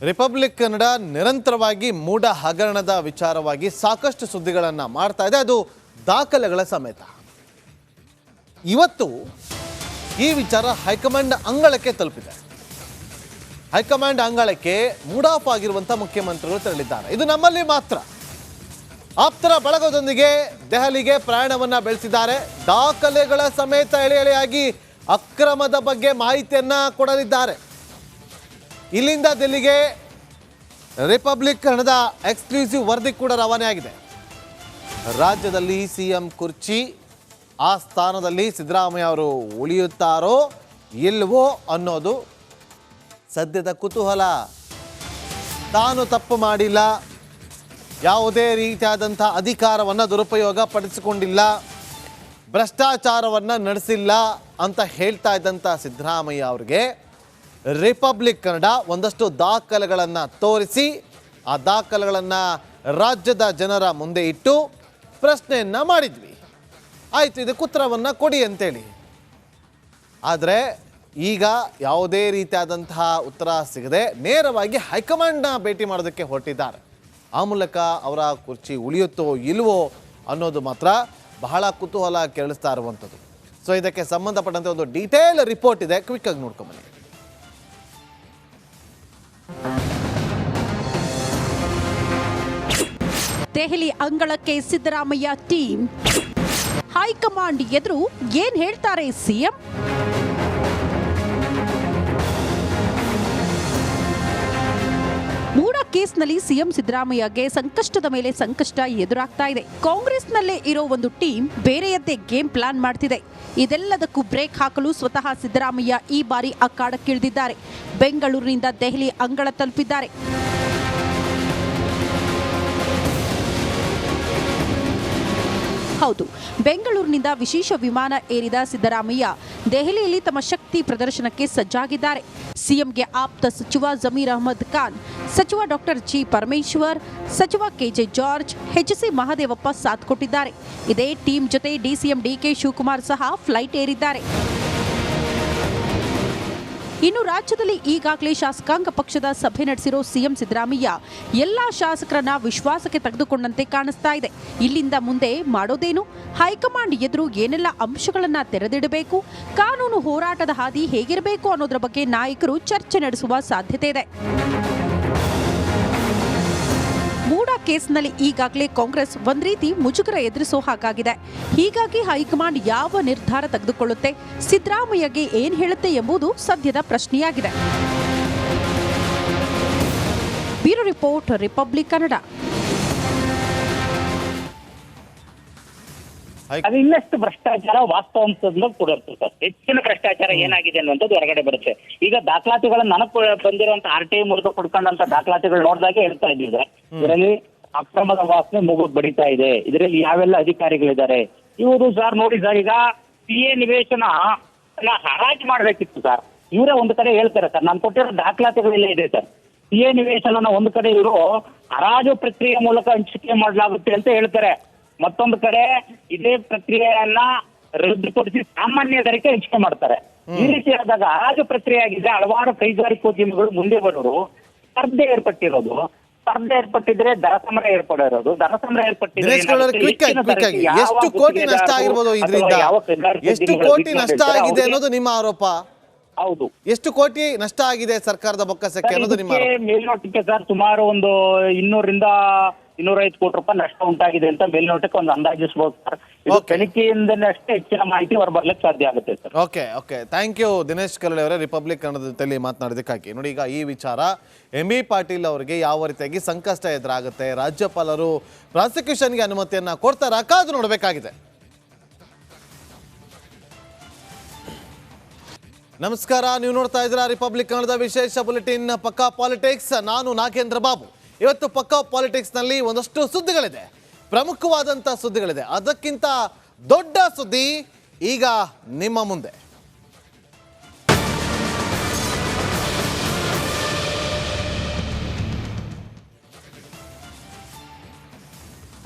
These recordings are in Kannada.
ರಿಪಬ್ಲಿಕ್ ಕನ್ನಡ ನಿರಂತರವಾಗಿ ಮೂಢ ಹಗರಣದ ವಿಚಾರವಾಗಿ ಸಾಕಷ್ಟು ಸುದ್ದಿಗಳನ್ನು ಮಾಡ್ತಾ ಇದೆ, ಅದು ದಾಖಲೆಗಳ ಸಮೇತ. ಇವತ್ತು ಈ ವಿಚಾರ ಹೈಕಮಾಂಡ್ ಅಂಗಳಕ್ಕೆ ತಲುಪಿದೆ. ಹೈಕಮಾಂಡ್ ಅಂಗಳಕ್ಕೆ ಮೂಡ್ ಆಫ್ ಆಗಿರುವಂಥ ಮುಖ್ಯಮಂತ್ರಿಗಳು ತೆರಳಿದ್ದಾರೆ. ಇದು ನಮ್ಮಲ್ಲಿ ಮಾತ್ರ. ಆಪ್ತರ ಬಳಗದೊಂದಿಗೆ ದೆಹಲಿಗೆ ಪ್ರಯಾಣವನ್ನು ಬೆಳೆಸಿದ್ದಾರೆ. ದಾಖಲೆಗಳ ಸಮೇತ ಎಳೆಯಾಗಿ ಅಕ್ರಮದ ಬಗ್ಗೆ ಮಾಹಿತಿಯನ್ನ ಕೊಡಲಿದ್ದಾರೆ. ಇಲ್ಲಿಂದ ದಿಲ್ಲಿಗೆ ರಿಪಬ್ಲಿಕ್ ಕನ್ನಡದ ಎಕ್ಸ್ಕ್ಲೂಸಿವ್ ವರದಿ ಕೂಡ ರವಾನೆ ಆಗಿದೆ. ರಾಜ್ಯದಲ್ಲಿ ಸಿಎಂ ಕುರ್ಚಿ, ಆ ಸ್ಥಾನದಲ್ಲಿ ಸಿದ್ದರಾಮಯ್ಯ ಅವರು ಉಳಿಯುತ್ತಾರೋ ಇಲ್ವೋ ಅನ್ನೋದು ಸದ್ಯದ ಕುತೂಹಲ. ತಾನು ತಪ್ಪು ಮಾಡಿಲ್ಲ, ಯಾವುದೇ ರೀತಿಯಾದಂಥ ಅಧಿಕಾರವನ್ನು ದುರುಪಯೋಗ ಪಡಿಸಿಕೊಂಡಿಲ್ಲ, ಭ್ರಷ್ಟಾಚಾರವನ್ನು ನಡೆಸಿಲ್ಲ ಅಂತ ಹೇಳ್ತಾ ಇದ್ದಂಥ ಸಿದ್ದರಾಮಯ್ಯ ಅವರಿಗೆ ರಿಪಬ್ಲಿಕ್ ಕನ್ನಡ ಒಂದಷ್ಟು ದಾಖಲೆಗಳನ್ನು ತೋರಿಸಿ, ಆ ದಾಖಲೆಗಳನ್ನು ರಾಜ್ಯದ ಜನರ ಮುಂದೆ ಇಟ್ಟು ಪ್ರಶ್ನೆಯನ್ನು ಮಾಡಿದ್ವಿ. ಆಯಿತು, ಇದಕ್ಕೆ ಉತ್ತರವನ್ನು ಕೊಡಿ ಅಂತೇಳಿ. ಆದರೆ ಈಗ ಯಾವುದೇ ರೀತಿಯಾದಂತಹ ಉತ್ತರ ಸಿಗದೆ ನೇರವಾಗಿ ಹೈಕಮಾಂಡ್ನ ಭೇಟಿ ಮಾಡೋದಕ್ಕೆ ಹೊರಟಿದ್ದಾರೆ. ಆ ಮೂಲಕ ಅವರ ಕುರ್ಚಿ ಉಳಿಯುತ್ತೋ ಇಲ್ವೋ ಅನ್ನೋದು ಮಾತ್ರ ಬಹಳ ಕುತೂಹಲ ಕೇಳಿಸ್ತಾ ಇರುವಂಥದ್ದು. ಸೊ ಇದಕ್ಕೆ ಸಂಬಂಧಪಟ್ಟಂತೆ ಒಂದು ಡೀಟೇಲ್ ರಿಪೋರ್ಟ್ ಇದೆ, ಕ್ವಿಕ್ ಆಗಿ ನೋಡ್ಕೊಂಬನ್ನಿ. ದೆಹಲಿ ಅಂಗಳಕ್ಕೆ ಸಿದ್ದರಾಮಯ್ಯ ಟೀಮ್. ಹೈಕಮಾಂಡ್ ಎದುರು ಏನ್ ಹೇಳ್ತಾರೆ ಸಿಎಂ? ಮೂಡ ಕೇಸ್ನಲ್ಲಿ ಸಿಎಂ ಸಿದ್ದರಾಮಯ್ಯಗೆ ಸಂಕಷ್ಟದ ಮೇಲೆ ಸಂಕಷ್ಟ ಎದುರಾಗ್ತಾ ಇದೆ. ಕಾಂಗ್ರೆಸ್ನಲ್ಲೇ ಇರೋ ಒಂದು ಟೀಮ್ ಬೇರೆಯದ್ದೇ ಗೇಮ್ ಪ್ಲಾನ್ ಮಾಡ್ತಿದೆ. ಇದೆಲ್ಲದಕ್ಕೂ ಬ್ರೇಕ್ ಹಾಕಲು ಸ್ವತಃ ಸಿದ್ದರಾಮಯ್ಯ ಈ ಬಾರಿ ಅಖಾಡಕ್ಕಿಳಿದಿದ್ದಾರೆ. ಬೆಂಗಳೂರಿನಿಂದ ದೆಹಲಿ ಅಂಗಳ ತಲುಪಿದ್ದಾರೆ. ಹೌದು, ಬೆಂಗಳೂರಿನಿಂದ ವಿಶೇಷ ವಿಮಾನ ಏರಿದ ಸಿದ್ದರಾಮಯ್ಯ ದೆಹಲಿಯಲ್ಲಿ ತಮ್ಮ ಶಕ್ತಿ ಪ್ರದರ್ಶನಕ್ಕೆ ಸಜ್ಜಾಗಿದ್ದಾರೆ. ಸಿಎಂಗೆ ಆಪ್ತ ಸಚಿವ ಜಮೀರ್ ಅಹಮದ್ ಖಾನ್, ಸಚಿವ ಡಾಕ್ಟರ್ ಜಿ ಪರಮೇಶ್ವರ್, ಸಚಿವ ಕೆಜೆ ಜಾರ್ಜ್, ಎಚ್ಸಿ ಮಹದೇವಪ್ಪ ಸಾಥ್ ಕೊಟ್ಟಿದ್ದಾರೆ. ಇದೇ ಟೀಮ್ ಜೊತೆ ಡಿಸಿಎಂ ಡಿಕೆ ಶಿವಕುಮಾರ್ ಸಹ ಫ್ಲೈಟ್ ಏರಿದ್ದಾರೆ. ಇನ್ನು ರಾಜ್ಯದಲ್ಲಿ ಈಗಾಗಲೇ ಶಾಸಕಾಂಗ ಪಕ್ಷದ ಸಭೆ ನಡೆಸಿರೋ ಸಿಎಂ ಸಿದ್ದರಾಮಯ್ಯ ಎಲ್ಲಾ ಶಾಸಕರನ್ನ ವಿಶ್ವಾಸಕ್ಕೆ ತೆಗೆದುಕೊಂಡಂತೆ ಕಾಣಿಸ್ತಾ ಇದೆ. ಇಲ್ಲಿಂದ ಮುಂದೆ ಮಾಡೋದೇನು? ಹೈಕಮಾಂಡ್ ಎದುರು ಏನೆಲ್ಲ ಅಂಶಗಳನ್ನ ತೆರೆದಿಡಬೇಕು, ಕಾನೂನು ಹೋರಾಟದ ಹಾದಿ ಹೇಗಿರಬೇಕು ಅನ್ನೋದ್ರ ಬಗ್ಗೆ ನಾಯಕರು ಚರ್ಚೆ ನಡೆಸುವ ಸಾಧ್ಯತೆ ಇದೆ. ಮೂಡ ಕೇಸ್ನಲ್ಲಿ ಈಗಾಗಲೇ ಕಾಂಗ್ರೆಸ್ ಒಂದ್ ರೀತಿ ಮುಜುಗರ ಎದುರಿಸೋ ಹಾಗಾಗಿದೆ. ಹೀಗಾಗಿ ಹೈಕಮಾಂಡ್ ಯಾವ ನಿರ್ಧಾರ ತೆಗೆದುಕೊಳ್ಳುತ್ತೆ, ಸಿದ್ದರಾಮಯ್ಯಗೆ ಏನ್ ಹೇಳುತ್ತೆ ಎಂಬುದು ಸದ್ಯದ ಪ್ರಶ್ನೆಯಾಗಿದೆ. Bureau report, republic Kannada. ಅದು ಇನ್ನಷ್ಟು ಭ್ರಷ್ಟಾಚಾರ ವಾಸ್ತವಾಂಶದಿಂದ ಕೊಡುತ್ತೆ ಸರ್. ಹೆಚ್ಚಿನ ಭ್ರಷ್ಟಾಚಾರ ಏನಾಗಿದೆ ಅನ್ನುವಂಥದ್ದು ಹೊರಗಡೆ ಬರುತ್ತೆ. ಈಗ ದಾಖಲಾತಿಗಳನ್ನ ನನಗೆ ಬಂದಿರುವಂತ RTI ಮೂಲಕ ಕೊಡ್ಕೊಂಡಂತ ದಾಖಲಾತಿಗಳು ನೋಡಿದಾಗ ಹೇಳ್ತಾ ಇದ್ದೀವಿ, ಇದರಲ್ಲಿ ಅಕ್ರಮದ ವಾಸನೆ ಮುಗುದ್ ಬಡಿತಾ ಇದೆ. ಇದರಲ್ಲಿ ಯಾವೆಲ್ಲ ಅಧಿಕಾರಿಗಳಿದ್ದಾರೆ ಇವರು ಸರ್. ನೋಡಿ ಸರ್, ಈಗ CA ನಿವೇಶನ ಹರಾಜು ಮಾಡ್ಬೇಕಿತ್ತು ಸರ್. ಇವರೇ ಒಂದು ಕಡೆ ಹೇಳ್ತಾರೆ ಸರ್, ನಾನು ಕೊಟ್ಟಿರೋ ದಾಖಲಾತಿಗಳೆಲ್ಲ ಇದೆ ಸರ್. CA ನಿವೇಶನ ಒಂದು ಕಡೆ ಇವರು ಹರಾಜು ಪ್ರಕ್ರಿಯೆ ಮೂಲಕ ಹಂಚಿಕೆ ಮಾಡಲಾಗುತ್ತೆ ಅಂತ ಹೇಳ್ತಾರೆ. ಮತ್ತೊಂದು ಕಡೆ ಇದೇ ಪ್ರಕ್ರಿಯೆಯನ್ನ ರದ್ದುಪಡಿಸಿ ಸಾಮಾನ್ಯ ದರಕ್ಕೆ ಹಂಚಿಕೆ ಮಾಡ್ತಾರೆ. ಈ ರೀತಿ ಆದಾಗ ಹರಾಜು ಪ್ರಕ್ರಿಯೆ ಆಗಿದೆ. ಹಲವಾರು ಕೈಗಾರಿಕೋದ್ಯಮಿಗಳು ಮುಂದೆ ಬರೋರು, ಸ್ಪರ್ಧೆ ಏರ್ಪಟ್ಟಿದ್ರೆ ದರ ಸಮರ ಏರ್ಪಡಿರೋದು. ದರ ಸಮರ ಏರ್ಪಟ್ಟಿದ್ರೆ ಎಷ್ಟು ಕೋಟಿ ನಷ್ಟ ಆಗಿರ್ಬೋದು ಇದರಿಂದ? ಎಷ್ಟು ಕೋಟಿ ನಷ್ಟ ಆಗಿದೆ ಅನ್ನೋದು ನಿಮ್ಮ ಆರೋಪ? ಹೌದು, ಎಷ್ಟು ಕೋಟಿ ನಷ್ಟ ಆಗಿದೆ ಸರ್ಕಾರದ ಬೊಕ್ಕಸಕ್ಕೆ ಅನ್ನೋದು ನಿಮ್ಮ ಮೇಲ್ನೋಟಕ್ಕೆ ಸರ್ ಸುಮಾರು ಒಂದು 200-250 ಕೋಟಿ ರೂಪಾಯಿ ನಷ್ಟ ಉಂಟಾಗಿದೆ ಅಂತ ಮೇಲ್ನೋಟಕ್ಕೆ ಒಂದು ಅಂದಾಜಿಸಬಹುದು ಸರ್. ಇದು ತನಿಖೆಯಿಂದಲೇ ಅಷ್ಟೇ ಹೆಚ್ಚಿನ ಮಾಹಿತಿ ಹೊರಬರ್ಲಿಕ್ಕೆ ಸಾಧ್ಯ ಆಗುತ್ತೆ sir. Okay, thank you Dinesh Karale ಅವರೇ, ರಿಪಬ್ಲಿಕ್ ಕನ್ನಡದ ಜೊತೆಲಿ ಮಾತನಾಡೋದಕ್ಕಾಗಿ. ನೋಡಿ, ಈಗ ಈ ವಿಚಾರ MB ಪಾಟೀಲ್ ಅವರಿಗೆ ಯಾವ ರೀತಿಯಾಗಿ ಸಂಕಷ್ಟ ಎದುರಾಗುತ್ತೆ, ರಾಜ್ಯಪಾಲರು ಪ್ರಾಸಿಕ್ಯೂಷನ್ಗೆ ಅನುಮತಿಯನ್ನ ಕೊಡ್ತಾರಾ, ಕಾದು ನೋಡಬೇಕಾಗಿದೆ. ನಮಸ್ಕಾರ, ನೀವು ನೋಡ್ತಾ ಇದ್ದೀರಾ ರಿಪಬ್ಲಿಕ್ ಕನ್ನಡದ ವಿಶೇಷ ಬುಲೆಟಿನ್ ಪಕ್ಕಾ ಪಾಲಿಟಿಕ್ಸ್. ನಾನು ನಾಗೇಂದ್ರ ಬಾಬು. ಇವತ್ತು ಪಕ್ಕಾ ಪಾಲಿಟಿಕ್ಸ್ನಲ್ಲಿ ಒಂದಷ್ಟು ಸುದ್ದಿಗಳಿದೆ, ಪ್ರಮುಖವಾದಂಥ ಸುದ್ದಿಗಳಿದೆ. ಅದಕ್ಕಿಂತ ದೊಡ್ಡ ಸುದ್ದಿ ಈಗ ನಿಮ್ಮ ಮುಂದೆ.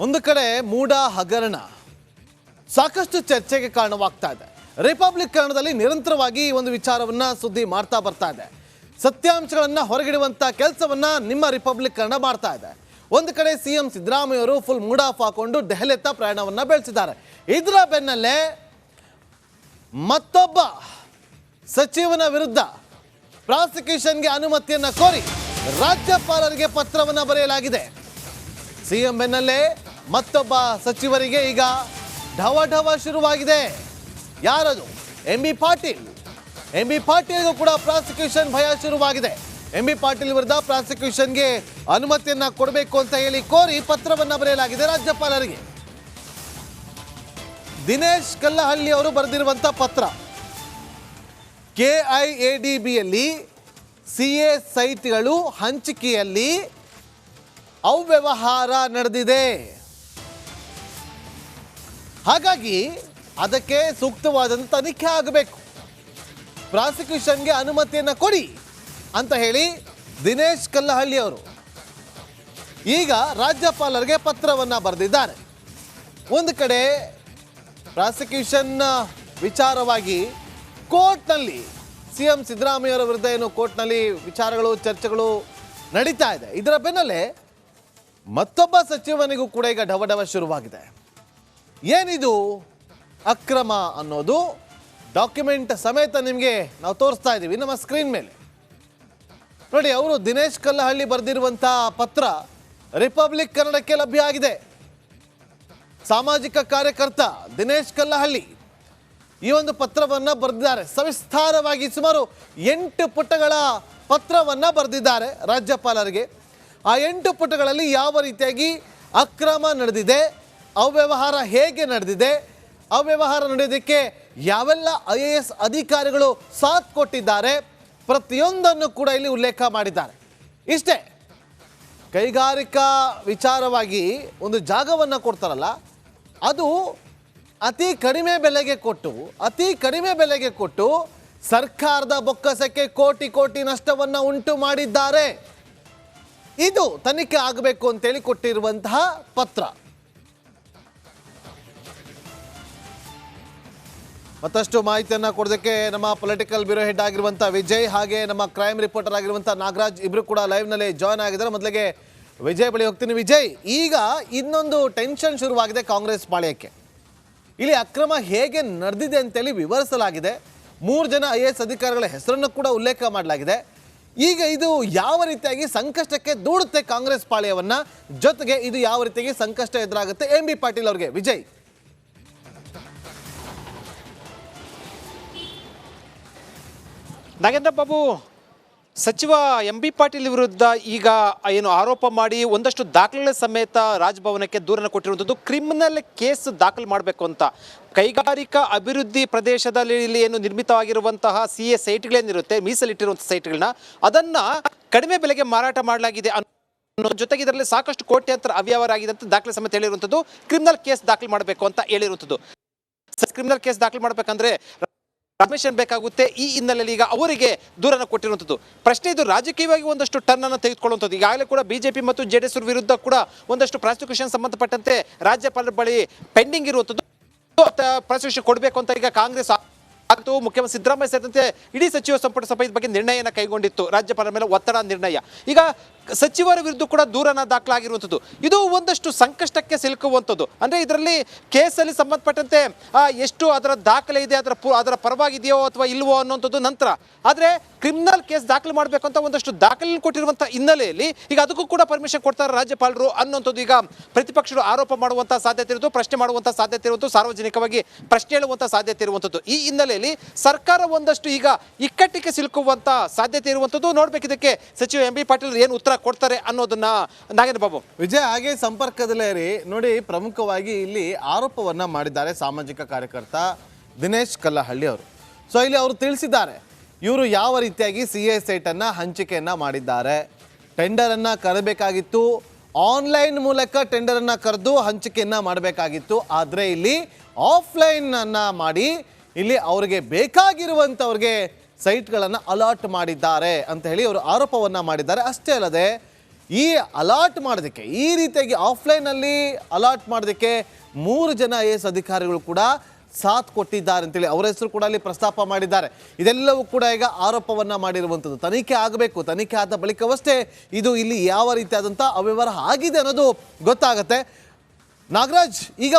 ಒಂದು ಕಡೆ ಮೂಡ ಹಗರಣ ಸಾಕಷ್ಟು ಚರ್ಚೆಗೆ ಕಾರಣವಾಗ್ತಾ ಇದೆ. ರಿಪಬ್ಲಿಕ್ ಕನ್ನಡದಲ್ಲಿ ನಿರಂತರವಾಗಿ ಈ ಒಂದು ವಿಚಾರವನ್ನ ಸುದ್ದಿ ಮಾಡ್ತಾ ಬರ್ತಾ ಇದೆ. ಸತ್ಯಾಂಶಗಳನ್ನು ಹೊರಗಿಡುವಂಥ ಕೆಲಸವನ್ನು ನಿಮ್ಮ ರಿಪಬ್ಲಿಕ್ ಕನ್ನಡ ಮಾಡ್ತಾ ಇದೆ. ಒಂದು ಕಡೆ CM ಸಿದ್ದರಾಮಯ್ಯ ಅವರು ಫುಲ್ ಮೂಡ್ ಆಫ್ ಹಾಕೊಂಡು ದೆಹಲಿಯತ್ತ ಪ್ರಯಾಣವನ್ನು ಬೆಳೆಸಿದ್ದಾರೆ. ಇದರ ಬೆನ್ನಲ್ಲೇ ಮತ್ತೊಬ್ಬ ಸಚಿವನ ವಿರುದ್ಧ ಪ್ರಾಸಿಕ್ಯೂಷನ್ಗೆ ಅನುಮತಿಯನ್ನು ಕೋರಿ ರಾಜ್ಯಪಾಲರಿಗೆ ಪತ್ರವನ್ನು ಬರೆಯಲಾಗಿದೆ. CM ಬೆನ್ನಲ್ಲೇ ಮತ್ತೊಬ್ಬ ಸಚಿವರಿಗೆ ಈಗ ಢವ ಶುರುವಾಗಿದೆ. ಯಾರದು? MB ಪಾಟೀಲ್. MB ಪಾಟೀಲ್ಗೂ ಕೂಡ ಪ್ರಾಸಿಕ್ಯೂಷನ್ ಭಯ ಶುರುವಾಗಿದೆ. MB ಪಾಟೀಲ್ ವಿರುದ್ಧ ಪ್ರಾಸಿಕ್ಯೂಷನ್ಗೆ ಅನುಮತಿಯನ್ನ ಕೊಡಬೇಕು ಅಂತ ಹೇಳಿ ಕೋರಿ ಪತ್ರವನ್ನು ಬರೆಯಲಾಗಿದೆ ರಾಜ್ಯಪಾಲರಿಗೆ. ದಿನೇಶ್ ಕಲ್ಲಹಳ್ಳಿ ಅವರು ಬರೆದಿರುವಂಥ ಪತ್ರ, KIADBಯಲ್ಲಿ CA ಸೈಟ್ಗಳು ಹಂಚಿಕೆಯಲ್ಲಿ ಅವ್ಯವಹಾರ ನಡೆದಿದೆ, ಹಾಗಾಗಿ ಅದಕ್ಕೆ ಸೂಕ್ತವಾದಂಥ ತನಿಖೆ ಆಗಬೇಕು, ಪ್ರಾಸಿಕ್ಯೂಷನ್ಗೆ ಅನುಮತಿಯನ್ನು ಕೊಡಿ ಅಂತ ಹೇಳಿ ದಿನೇಶ್ ಕಲ್ಲಹಳ್ಳಿ ಅವರು ಈಗ ರಾಜ್ಯಪಾಲರಿಗೆ ಪತ್ರವನ್ನು ಬರೆದಿದ್ದಾರೆ. ಒಂದು ಕಡೆ ಪ್ರಾಸಿಕ್ಯೂಷನ್ ವಿಚಾರವಾಗಿ ಕೋರ್ಟ್ನಲ್ಲಿ CM ಸಿದ್ದರಾಮಯ್ಯ ಅವರ ವಿರುದ್ಧ ಏನು ಕೋರ್ಟ್ನಲ್ಲಿ ವಿಚಾರಗಳು ಚರ್ಚೆಗಳು ನಡೀತಾ ಇದೆ. ಇದರ ಬೆನ್ನಲ್ಲೇ ಮತ್ತೊಬ್ಬ ಸಚಿವನಿಗೂ ಕೂಡ ಈಗ ಢವ ಶುರುವಾಗಿದೆ. ಏನಿದು ಅಕ್ರಮ ಅನ್ನೋದು ಡಾಕ್ಯುಮೆಂಟ್ ಸಮೇತ ನಿಮಗೆ ನಾವು ತೋರಿಸ್ತಾ ಇದ್ದೀವಿ ನಮ್ಮ ಸ್ಕ್ರೀನ್ ಮೇಲೆ ನೋಡಿ. ಅವರು ದಿನೇಶ್ ಕಲ್ಲಹಳ್ಳಿ ಬರೆದಿರುವಂಥ ಪತ್ರ ರಿಪಬ್ಲಿಕ್ ಕನ್ನಡಕ್ಕೆ ಲಭ್ಯ ಆಗಿದೆ. ಸಾಮಾಜಿಕ ಕಾರ್ಯಕರ್ತ ದಿನೇಶ್ ಕಲ್ಲಹಳ್ಳಿ ಈ ಒಂದು ಪತ್ರವನ್ನು ಬರೆದಿದ್ದಾರೆ. ಸವಿಸ್ತಾರವಾಗಿ ಸುಮಾರು 8 ಪುಟಗಳ ಪತ್ರವನ್ನು ಬರೆದಿದ್ದಾರೆ ರಾಜ್ಯಪಾಲರಿಗೆ. ಆ 8 ಪುಟಗಳಲ್ಲಿ ಯಾವ ರೀತಿಯಾಗಿ ಅಕ್ರಮ ನಡೆದಿದೆ, ಅವ್ಯವಹಾರ ಹೇಗೆ ನಡೆದಿದೆ, ಅವ್ಯವಹಾರ ನಡೆಯೋದಕ್ಕೆ ಯಾವೆಲ್ಲ IAS ಅಧಿಕಾರಿಗಳು ಸಾಥ್ ಕೊಟ್ಟಿದ್ದಾರೆ, ಪ್ರತಿಯೊಂದನ್ನು ಕೂಡ ಇಲ್ಲಿ ಉಲ್ಲೇಖ ಮಾಡಿದ್ದಾರೆ. ಇಷ್ಟೇ, ಕೈಗಾರಿಕಾ ವಿಚಾರವಾಗಿ ಒಂದು ಜಾಗವನ್ನು ಕೊಡ್ತಾರಲ್ಲ, ಅದು ಅತಿ ಕಡಿಮೆ ಬೆಲೆಗೆ ಕೊಟ್ಟು ಸರ್ಕಾರದ ಬೊಕ್ಕಸಕ್ಕೆ ಕೋಟಿ ನಷ್ಟವನ್ನು ಉಂಟು ಮಾಡಿದ್ದಾರೆ. ಇದು ತನಿಖೆ ಆಗಬೇಕು ಅಂತೇಳಿ ಕೊಟ್ಟಿರುವಂತಹ ಪತ್ರ. ಮತ್ತಷ್ಟು ಮಾಹಿತಿಯನ್ನು ಕೊಡೋದಕ್ಕೆ ನಮ್ಮ ಪೊಲಿಟಿಕಲ್ ಬ್ಯೂರೋ ಹೆಡ್ ಆಗಿರುವಂಥ ವಿಜಯ್ ಹಾಗೆ ನಮ್ಮ ಕ್ರೈಮ್ ರಿಪೋರ್ಟರ್ ಆಗಿರುವಂಥ ನಾಗರಾಜ್ ಇಬ್ಬರು ಕೂಡ ಲೈವ್ನಲ್ಲಿ ಜಾಯ್ನ್ ಆಗಿದ್ದಾರೆ. ಮೊದಲಿಗೆ ವಿಜಯ್ ಬಳಿ ಹೋಗ್ತೀನಿ. ವಿಜಯ್, ಈಗ ಇನ್ನೊಂದು ಟೆನ್ಷನ್ ಶುರುವಾಗಿದೆ ಕಾಂಗ್ರೆಸ್ ಪಾಳ್ಯಕ್ಕೆ. ಇಲ್ಲಿ ಅಕ್ರಮ ಹೇಗೆ ನಡೆದಿದೆ ಅಂತೇಳಿ ವಿವರಿಸಲಾಗಿದೆ. 3 ಜನ IAS ಅಧಿಕಾರಿಗಳ ಹೆಸರನ್ನು ಕೂಡ ಉಲ್ಲೇಖ ಮಾಡಲಾಗಿದೆ. ಈಗ ಇದು ಯಾವ ರೀತಿಯಾಗಿ ಸಂಕಷ್ಟಕ್ಕೆ ದೂಡುತ್ತೆ ಕಾಂಗ್ರೆಸ್ ಪಾಳ್ಯವನ್ನ, ಜೊತೆಗೆ ಇದು ಯಾವ ರೀತಿಯಾಗಿ ಸಂಕಷ್ಟ ಎದುರಾಗುತ್ತೆ MB ಪಾಟೀಲ್ ಅವರಿಗೆ? ವಿಜಯ್. ನಾಗೇಂದ್ರ ಬಾಬು, ಸಚಿವ MB ಪಾಟೀಲ್ ವಿರುದ್ಧ ಈಗ ಏನು ಆರೋಪ ಮಾಡಿ ಒಂದಷ್ಟು ದಾಖಲೆಗಳ ಸಮೇತ ರಾಜಭವನಕ್ಕೆ ದೂರನ್ನು ಕೊಟ್ಟಿರುವಂಥದ್ದು, ಕ್ರಿಮಿನಲ್ ಕೇಸ್ ದಾಖಲು ಮಾಡಬೇಕು ಅಂತ. ಕೈಗಾರಿಕಾ ಅಭಿವೃದ್ಧಿ ಪ್ರದೇಶದಲ್ಲಿ ಇಲ್ಲಿ ಏನು ನಿರ್ಮಿತವಾಗಿರುವಂತಹ CA ಸೈಟ್ಗಳೇನಿರುತ್ತೆ, ಮೀಸಲಿಟ್ಟಿರುವಂಥ ಸೈಟ್ಗಳನ್ನ ಅದನ್ನು ಕಡಿಮೆ ಬೆಲೆಗೆ ಮಾರಾಟ ಮಾಡಲಾಗಿದೆ ಅನ್ನೋ ಜೊತೆಗೆ ಇದರಲ್ಲಿ ಸಾಕಷ್ಟು ಕೋಟ್ಯಾಂತರ ಅವ್ಯವಹಾರ ಆಗಿದೆ ಅಂತ ದಾಖಲೆ ಸಮೇತ ಹೇಳಿರುವಂಥದ್ದು. ಕ್ರಿಮಿನಲ್ ಕೇಸ್ ದಾಖಲು ಮಾಡಬೇಕು ಅಂತ ಹೇಳಿರುವಂಥದ್ದು. ಕ್ರಿಮಿನಲ್ ಕೇಸ್ ದಾಖಲು ಮಾಡಬೇಕಂದ್ರೆ ಪರ್ಮಿಷನ್ ಬೇಕಾಗುತ್ತೆ. ಈ ಹಿನ್ನೆಲೆಯಲ್ಲಿ ಈಗ ಅವರಿಗೆ ದೂರನ್ನು ಕೊಟ್ಟಿರುವಂಥದ್ದು. ಪ್ರಶ್ನೆ ಇದು ರಾಜಕೀಯವಾಗಿ ಒಂದಷ್ಟು ಟರ್ನ್ ಅನ್ನು ತೆಗೆದುಕೊಳ್ಳುವಂಥದ್ದು. ಈಗಾಗಲೇ ಕೂಡ BJP ಮತ್ತು JDS ವಿರುದ್ಧ ಕೂಡ ಒಂದಷ್ಟು ಪ್ರಾಸಿಕ್ಯೂಷನ್ ಸಂಬಂಧಪಟ್ಟಂತೆ ರಾಜ್ಯಪಾಲರ ಬಳಿ ಪೆಂಡಿಂಗ್ ಇರುವಂಥದ್ದು. ಪ್ರಾಸಿಕ್ಯೂಷನ್ ಕೊಡಬೇಕು ಅಂತ ಈಗ ಕಾಂಗ್ರೆಸ್ ಮತ್ತು ಮುಖ್ಯಮಂತ್ರಿ ಸಿದ್ದರಾಮಯ್ಯ ಸೇರಿದಂತೆ ಇಡೀ ಸಚಿವ ಸಂಪುಟ ಸಭೆ ಬಗ್ಗೆ ನಿರ್ಣಯನ ಕೈಗೊಂಡಿತ್ತು. ರಾಜ್ಯಪಾಲರ ಮೇಲೆ ಒತ್ತಡ ನಿರ್ಣಯ. ಈಗ ಸಚಿವರ ವಿರುದ್ಧ ಕೂಡ ದೂರನ ದಾಖಲಾಗಿರುವಂಥದ್ದು. ಇದು ಒಂದಷ್ಟು ಸಂಕಷ್ಟಕ್ಕೆ ಸಿಲುಕುವಂಥದ್ದು. ಅಂದರೆ ಇದರಲ್ಲಿ ಕೇಸಲ್ಲಿ ಸಂಬಂಧಪಟ್ಟಂತೆ ಎಷ್ಟು ಅದರ ದಾಖಲೆ ಇದೆ, ಅದರ ಪರವಾಗಿದೆಯೋ ಅಥವಾ ಇಲ್ವೋ ಅನ್ನೋಂಥದ್ದು ನಂತರ. ಆದರೆ ಕ್ರಿಮಿನಲ್ ಕೇಸ್ ದಾಖಲೆ ಮಾಡಬೇಕು ಅಂತ ಒಂದಷ್ಟು ದಾಖಲೆ ಕೊಟ್ಟಿರುವಂಥ ಹಿನ್ನೆಲೆಯಲ್ಲಿ ಈಗ ಅದಕ್ಕೂ ಕೂಡ ಪರ್ಮಿಷನ್ ಕೊಡ್ತಾರೆ ರಾಜ್ಯಪಾಲರು ಅನ್ನೋಂಥದ್ದು ಈಗ ಪ್ರತಿಪಕ್ಷಗಳು ಆರೋಪ ಮಾಡುವಂಥ ಸಾಧ್ಯತೆ ಇರುವುದು, ಪ್ರಶ್ನೆ ಮಾಡುವಂಥ ಸಾಧ್ಯತೆ ಇರುವುದು, ಸಾರ್ವಜನಿಕವಾಗಿ ಪ್ರಶ್ನೆ ಹೇಳುವಂಥ ಸಾಧ್ಯತೆ ಇರುವಂಥದ್ದು. ಈ ಹಿನ್ನೆಲೆಯಲ್ಲಿ ಸರ್ಕಾರ ಒಂದಷ್ಟು ಈಗ ಇಕ್ಕಟ್ಟಿಗೆ ಸಿಲುಕುವಂಥ ಸಾಧ್ಯತೆ ಇರುವಂಥದ್ದು. ನೋಡ್ಬೇಕು ಇದಕ್ಕೆ ಸಚಿವ MB ಪಾಟೀಲ್ ಏನು ಉತ್ತರ ಕೊಡ್ತಾರೆ ಅನ್ನೋದನ್ನ. ನಾಗೇಂದ್ರ ಬಾಬು. ವಿಜಯ್, ಹಾಗೆ ಸಂಪರ್ಕದಲ್ಲೇ ಇರಿ. ನೋಡಿ, ಪ್ರಮುಖವಾಗಿ ಇಲ್ಲಿ ಆರೋಪವನ್ನ ಮಾಡಿದ್ದಾರೆ ಸಾಮಾಜಿಕ ಕಾರ್ಯಕರ್ತ ದಿನೇಶ್ ಕಲ್ಲಹಳ್ಳಿ ಅವರು. ಸೊ ಇಲ್ಲಿ ಅವರು ತಿಳಿಸಿದ್ದಾರೆ ಇವರು ಯಾವ ರೀತಿಯಾಗಿ CA ಸೈಟನ್ನು ಹಂಚಿಕೆಯನ್ನು ಮಾಡಿದ್ದಾರೆ. ಟೆಂಡರನ್ನು ಕರೆಯಬೇಕಾಗಿತ್ತು, ಆನ್ಲೈನ್ ಮೂಲಕ ಟೆಂಡರನ್ನು ಕರೆದು ಹಂಚಿಕೆಯನ್ನು ಮಾಡಬೇಕಾಗಿತ್ತು. ಆದರೆ ಇಲ್ಲಿ ಆಫ್ಲೈನನ್ನು ಮಾಡಿ ಇಲ್ಲಿ ಅವರಿಗೆ ಬೇಕಾಗಿರುವಂಥವ್ರಿಗೆ ಸೈಟ್ಗಳನ್ನು ಅಲಾಟ್ ಮಾಡಿದ್ದಾರೆ ಅಂತ ಹೇಳಿ ಅವರು ಆರೋಪವನ್ನು ಮಾಡಿದ್ದಾರೆ. ಅಷ್ಟೇ ಅಲ್ಲದೆ ಈ ಅಲಾಟ್ ಮಾಡೋದಕ್ಕೆ, ಈ ರೀತಿಯಾಗಿ ಆಫ್ಲೈನಲ್ಲಿ ಅಲಾಟ್ ಮಾಡೋದಕ್ಕೆ 3 ಜನ IAS ಅಧಿಕಾರಿಗಳು ಕೂಡ ಸಾಥ್ ಕೊಟ್ಟಿದ್ದಾರೆ ಅಂತೇಳಿ ಅವರ ಹೆಸರು ಕೂಡ ಅಲ್ಲಿ ಪ್ರಸ್ತಾಪ ಮಾಡಿದ್ದಾರೆ. ಇದೆಲ್ಲವೂ ಕೂಡ ಈಗ ಆರೋಪವನ್ನ ಮಾಡಿರುವಂಥದ್ದು. ತನಿಖೆ ಆಗಬೇಕು, ತನಿಖೆ ಆದ ಬಳಿಕವಷ್ಟೇ ಇದು ಇಲ್ಲಿ ಯಾವ ರೀತಿಯಾದಂಥ ಅವ್ಯವಹಾರ ಆಗಿದೆ ಅನ್ನೋದು ಗೊತ್ತಾಗುತ್ತೆ. ನಾಗರಾಜ್, ಈಗ